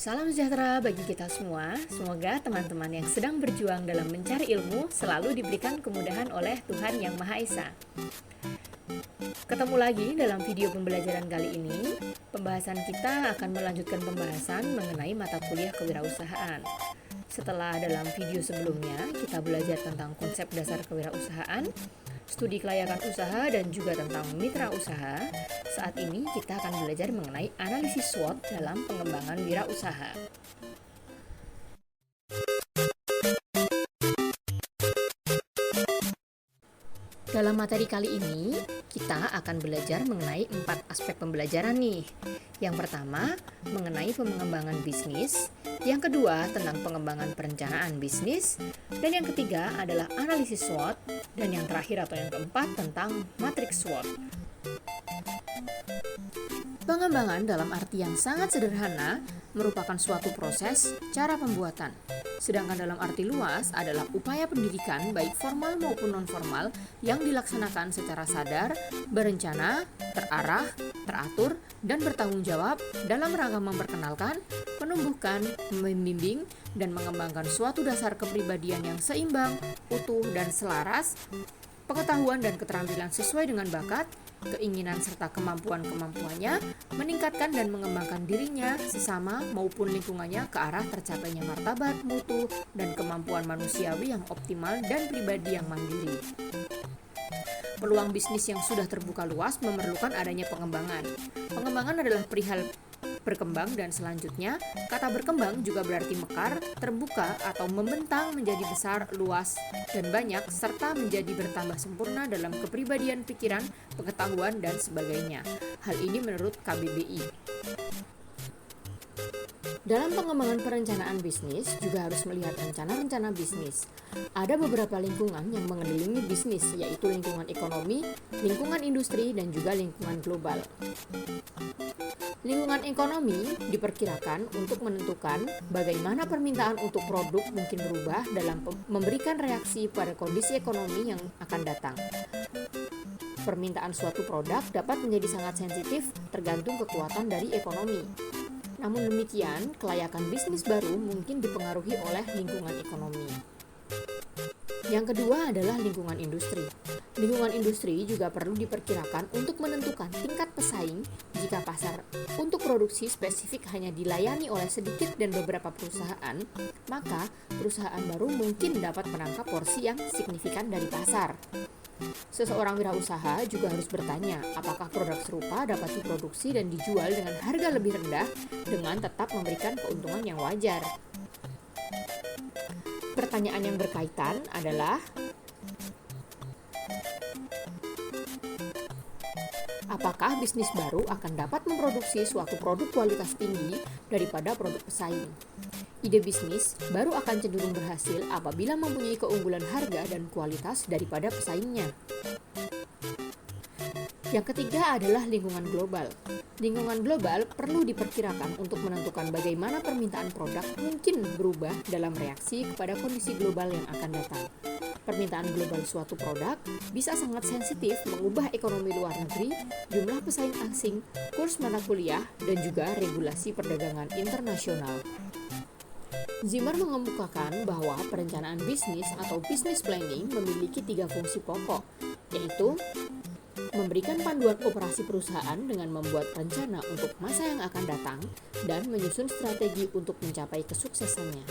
Salam sejahtera bagi kita semua. Semoga teman-teman yang sedang berjuang dalam mencari ilmu selalu diberikan kemudahan oleh Tuhan Yang Maha Esa. Ketemu lagi dalam video pembelajaran kali ini. Pembahasan kita akan melanjutkan pembahasan mengenai mata kuliah kewirausahaan. Setelah dalam video sebelumnya kita belajar tentang konsep dasar kewirausahaan, studi kelayakan usaha, dan juga tentang mitra usaha, saat ini kita akan belajar mengenai analisis SWOT dalam pengembangan wirausaha. Dalam materi kali ini, kita akan belajar mengenai 4 aspek pembelajaran nih. Yang pertama, mengenai pengembangan bisnis. Yang kedua, tentang pengembangan perencanaan bisnis. Dan yang ketiga adalah analisis SWOT. Dan yang terakhir atau yang keempat tentang matriks SWOT. Pengembangan dalam arti yang sangat sederhana merupakan suatu proses cara pembuatan. Sedangkan dalam arti luas adalah upaya pendidikan baik formal maupun non-formal yang dilaksanakan secara sadar, berencana, terarah, teratur, dan bertanggung jawab dalam rangka memperkenalkan, menumbuhkan, membimbing, dan mengembangkan suatu dasar kepribadian yang seimbang, utuh, dan selaras, pengetahuan dan keterampilan sesuai dengan bakat, keinginan serta kemampuan-kemampuannya, meningkatkan dan mengembangkan dirinya, sesama maupun lingkungannya ke arah tercapainya martabat, mutu, dan kemampuan manusiawi yang optimal dan pribadi yang mandiri. Peluang bisnis yang sudah terbuka luas memerlukan adanya pengembangan. Pengembangan adalah perihal berkembang, dan selanjutnya kata berkembang juga berarti mekar, terbuka, atau membentang menjadi besar, luas, dan banyak, serta menjadi bertambah sempurna dalam kepribadian, pikiran, pengetahuan, dan sebagainya. Hal ini menurut KBBI. Dalam pengembangan perencanaan bisnis juga harus melihat rencana-rencana bisnis. Ada beberapa lingkungan yang mengelilingi bisnis, yaitu lingkungan ekonomi, lingkungan industri, dan juga lingkungan global. Lingkungan ekonomi diperkirakan untuk menentukan bagaimana permintaan untuk produk mungkin berubah dalam memberikan reaksi pada kondisi ekonomi yang akan datang. Permintaan suatu produk dapat menjadi sangat sensitif tergantung kekuatan dari ekonomi. Namun demikian, kelayakan bisnis baru mungkin dipengaruhi oleh lingkungan ekonomi. Yang kedua adalah lingkungan industri. Lingkungan industri juga perlu diperkirakan untuk menentukan tingkat pesaing. Jika pasar untuk produksi spesifik hanya dilayani oleh sedikit dan beberapa perusahaan, maka perusahaan baru mungkin dapat menangkap porsi yang signifikan dari pasar. Seseorang wirausaha juga harus bertanya apakah produk serupa dapat diproduksi dan dijual dengan harga lebih rendah dengan tetap memberikan keuntungan yang wajar. Pertanyaan yang berkaitan adalah apakah bisnis baru akan dapat memproduksi suatu produk kualitas tinggi daripada produk pesaing? Ide bisnis baru akan cenderung berhasil apabila mempunyai keunggulan harga dan kualitas daripada pesaingnya. Yang ketiga adalah lingkungan global. Lingkungan global perlu diperkirakan untuk menentukan bagaimana permintaan produk mungkin berubah dalam reaksi kepada kondisi global yang akan datang. Permintaan global suatu produk bisa sangat sensitif mengubah ekonomi luar negeri, jumlah pesaing asing, kurs mata kuliah, dan juga regulasi perdagangan internasional. Zimmer mengemukakan bahwa perencanaan bisnis atau business planning memiliki 3 fungsi pokok, yaitu memberikan panduan operasi perusahaan dengan membuat rencana untuk masa yang akan datang dan menyusun strategi untuk mencapai kesuksesannya.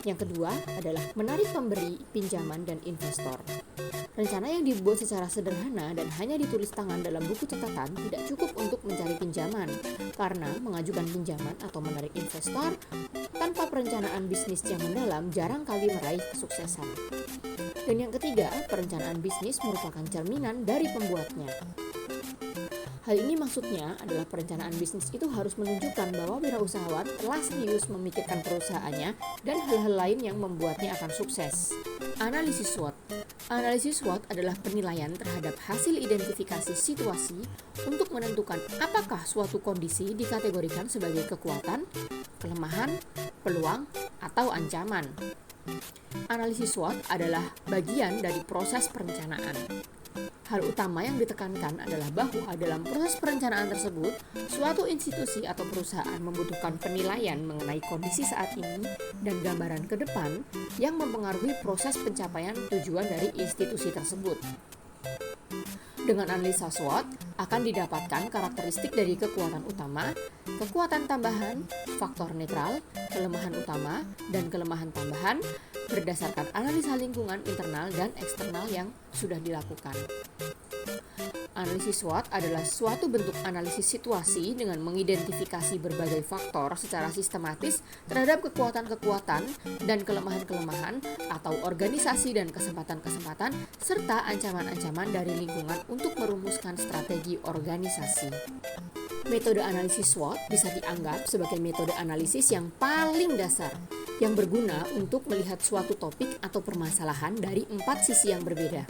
Yang kedua adalah menarik pemberi pinjaman dan investor. Rencana yang dibuat secara sederhana dan hanya ditulis tangan dalam buku catatan tidak cukup untuk mencari pinjaman, karena mengajukan pinjaman atau menarik investor tanpa perencanaan bisnis yang mendalam jarang kali meraih kesuksesan. Dan yang ketiga, perencanaan bisnis merupakan cerminan dari pembuatnya. Hal ini maksudnya adalah perencanaan bisnis itu harus menunjukkan bahwa wirausahawan telah serius memikirkan perusahaannya dan hal-hal lain yang membuatnya akan sukses. Analisis SWOT. Analisis SWOT adalah penilaian terhadap hasil identifikasi situasi untuk menentukan apakah suatu kondisi dikategorikan sebagai kekuatan, kelemahan, peluang, atau ancaman. Analisis SWOT adalah bagian dari proses perencanaan. Hal utama yang ditekankan adalah bahwa dalam proses perencanaan tersebut, suatu institusi atau perusahaan membutuhkan penilaian mengenai kondisi saat ini dan gambaran ke depan yang mempengaruhi proses pencapaian tujuan dari institusi tersebut. Dengan analisa SWOT akan didapatkan karakteristik dari kekuatan utama, kekuatan tambahan, faktor netral, kelemahan utama, dan kelemahan tambahan berdasarkan analisa lingkungan internal dan eksternal yang sudah dilakukan. Analisis SWOT adalah suatu bentuk analisis situasi dengan mengidentifikasi berbagai faktor secara sistematis terhadap kekuatan-kekuatan dan kelemahan-kelemahan atau organisasi dan kesempatan-kesempatan serta ancaman-ancaman dari lingkungan untuk merumuskan strategi organisasi. Metode analisis SWOT bisa dianggap sebagai metode analisis yang paling dasar yang berguna untuk melihat suatu topik atau permasalahan dari 4 sisi yang berbeda.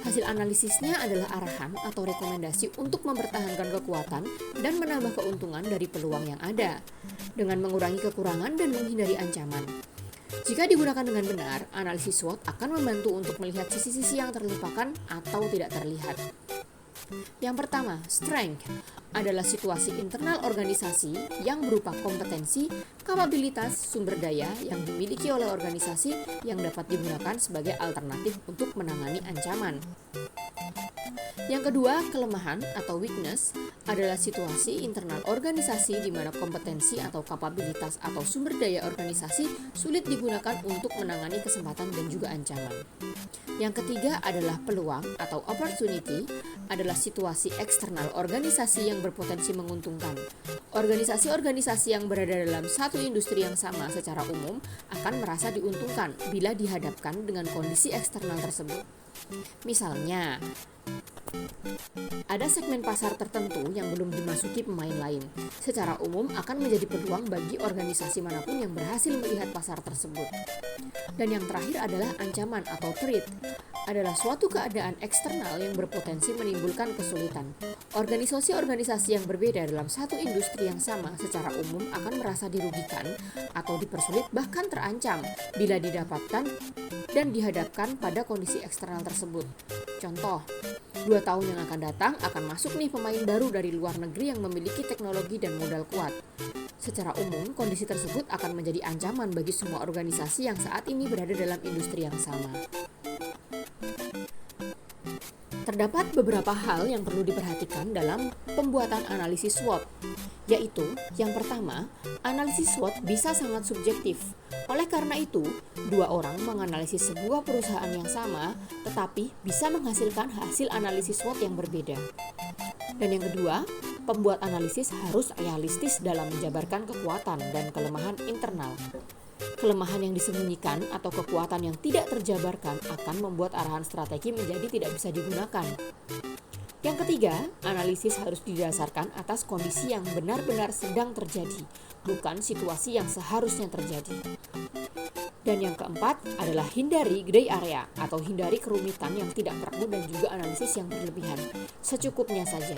Hasil analisisnya adalah arahan atau rekomendasi untuk mempertahankan kekuatan dan menambah keuntungan dari peluang yang ada, dengan mengurangi kekurangan dan menghindari ancaman. Jika digunakan dengan benar, analisis SWOT akan membantu untuk melihat sisi-sisi yang terlupakan atau tidak terlihat. Yang pertama, strength adalah situasi internal organisasi yang berupa kompetensi, kapabilitas, sumber daya yang dimiliki oleh organisasi yang dapat digunakan sebagai alternatif untuk menangani ancaman. Yang kedua, kelemahan atau weakness adalah situasi internal organisasi di mana kompetensi atau kapabilitas atau sumber daya organisasi sulit digunakan untuk menangani kesempatan dan juga ancaman. Yang ketiga adalah peluang atau opportunity adalah situasi eksternal organisasi yang berpotensi menguntungkan. Organisasi-organisasi yang berada dalam satu industri yang sama secara umum akan merasa diuntungkan bila dihadapkan dengan kondisi eksternal tersebut. Misalnya, ada segmen pasar tertentu yang belum dimasuki pemain lain. Secara umum akan menjadi peluang bagi organisasi manapun yang berhasil melihat pasar tersebut. Dan yang terakhir adalah ancaman atau threat, adalah suatu keadaan eksternal yang berpotensi menimbulkan kesulitan. Organisasi-organisasi yang berbeda dalam satu industri yang sama secara umum akan merasa dirugikan atau dipersulit bahkan terancam bila didapatkan dan dihadapkan pada kondisi eksternal tersebut. Contoh, 2 tahun yang akan datang akan masuk nih pemain baru dari luar negeri yang memiliki teknologi dan modal kuat. Secara umum, kondisi tersebut akan menjadi ancaman bagi semua organisasi yang saat ini berada dalam industri yang sama. Terdapat beberapa hal yang perlu diperhatikan dalam pembuatan analisis SWOT, yaitu yang pertama, analisis SWOT bisa sangat subjektif. Oleh karena itu, 2 orang menganalisis sebuah perusahaan yang sama, tetapi bisa menghasilkan hasil analisis SWOT yang berbeda. Dan yang kedua, pembuat analisis harus realistis dalam menjabarkan kekuatan dan kelemahan internal. Kelemahan yang disembunyikan atau kekuatan yang tidak terjabarkan akan membuat arahan strategi menjadi tidak bisa digunakan. Yang ketiga, analisis harus didasarkan atas kondisi yang benar-benar sedang terjadi, bukan situasi yang seharusnya terjadi. Dan yang keempat adalah hindari gray area atau hindari kerumitan yang tidak perlu dan juga analisis yang berlebihan. Secukupnya saja.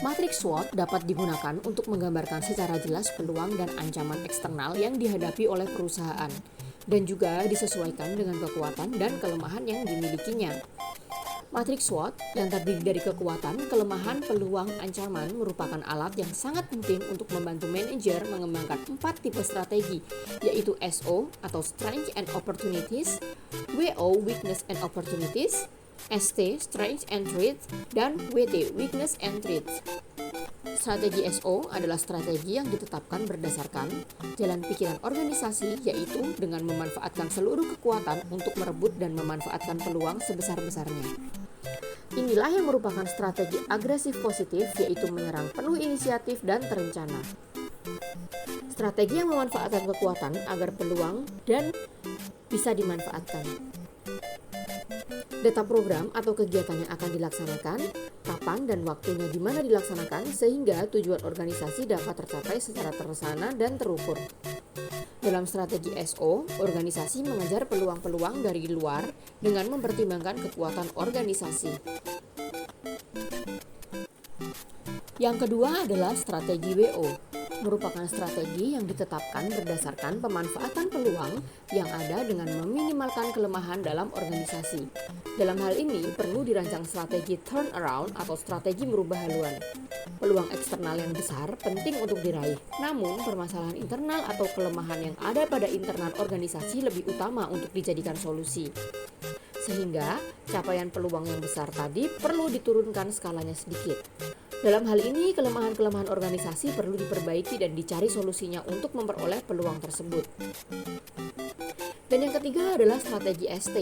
Matriks SWOT dapat digunakan untuk menggambarkan secara jelas peluang dan ancaman eksternal yang dihadapi oleh perusahaan, dan juga disesuaikan dengan kekuatan dan kelemahan yang dimilikinya. Matriks SWOT yang terdiri dari kekuatan, kelemahan, peluang, ancaman merupakan alat yang sangat penting untuk membantu manajer mengembangkan 4 tipe strategi, yaitu SO atau Strengths and Opportunities, WO Weakness and Opportunities, ST Strengths and Traits, dan WT Weakness and Traits. Strategi SO adalah strategi yang ditetapkan berdasarkan jalan pikiran organisasi, yaitu dengan memanfaatkan seluruh kekuatan untuk merebut dan memanfaatkan peluang sebesar-besarnya. Inilah yang merupakan strategi agresif positif, yaitu menyerang penuh inisiatif dan terencana. Strategi yang memanfaatkan kekuatan agar peluang dan bisa dimanfaatkan. Data program atau kegiatan yang akan dilaksanakan, kapan dan waktunya di mana dilaksanakan sehingga tujuan organisasi dapat tercapai secara terencana dan terukur. Dalam strategi SO, organisasi mengejar peluang-peluang dari luar dengan mempertimbangkan kekuatan organisasi. Yang kedua adalah strategi WO. merupakan strategi yang ditetapkan berdasarkan pemanfaatan peluang yang ada dengan meminimalkan kelemahan dalam organisasi. Dalam hal ini, perlu dirancang strategi turnaround atau strategi merubah haluan. Peluang eksternal yang besar penting untuk diraih, namun permasalahan internal atau kelemahan yang ada pada internal organisasi lebih utama untuk dijadikan solusi. Sehingga, capaian peluang yang besar tadi perlu diturunkan skalanya sedikit. Dalam hal ini, kelemahan-kelemahan organisasi perlu diperbaiki dan dicari solusinya untuk memperoleh peluang tersebut. Dan yang ketiga adalah strategi ST,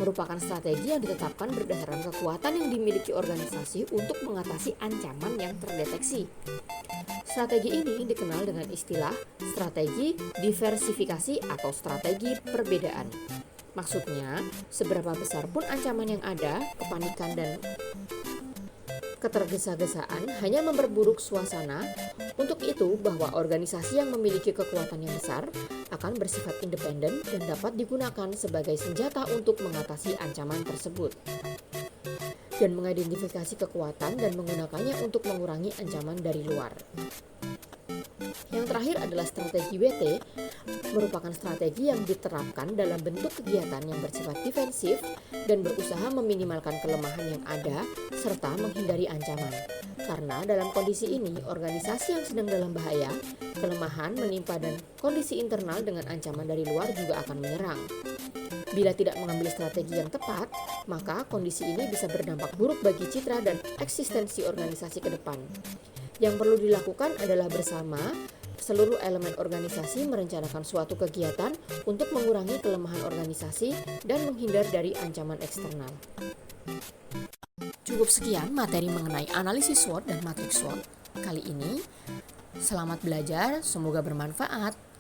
merupakan strategi yang ditetapkan berdasarkan kekuatan yang dimiliki organisasi untuk mengatasi ancaman yang terdeteksi. Strategi ini dikenal dengan istilah strategi diversifikasi atau strategi perbedaan. Maksudnya, seberapa besar pun ancaman yang ada, kepanikan dan ketergesa-gesaan hanya memperburuk suasana. Untuk itu, bahwa organisasi yang memiliki kekuatan yang besar akan bersifat independen dan dapat digunakan sebagai senjata untuk mengatasi ancaman tersebut dan mengidentifikasi kekuatan dan menggunakannya untuk mengurangi ancaman dari luar. Yang terakhir adalah strategi WT, merupakan strategi yang diterapkan dalam bentuk kegiatan yang bersifat defensif dan berusaha meminimalkan kelemahan yang ada serta menghindari ancaman. Karena dalam kondisi ini, organisasi yang sedang dalam bahaya, kelemahan menimpa dan kondisi internal dengan ancaman dari luar juga akan menyerang. Bila tidak mengambil strategi yang tepat, maka kondisi ini bisa berdampak buruk bagi citra dan eksistensi organisasi ke depan. Yang perlu dilakukan adalah bersama seluruh elemen organisasi merencanakan suatu kegiatan untuk mengurangi kelemahan organisasi dan menghindar dari ancaman eksternal. Cukup sekian materi mengenai analisis SWOT dan matriks SWOT kali ini. Selamat belajar, semoga bermanfaat.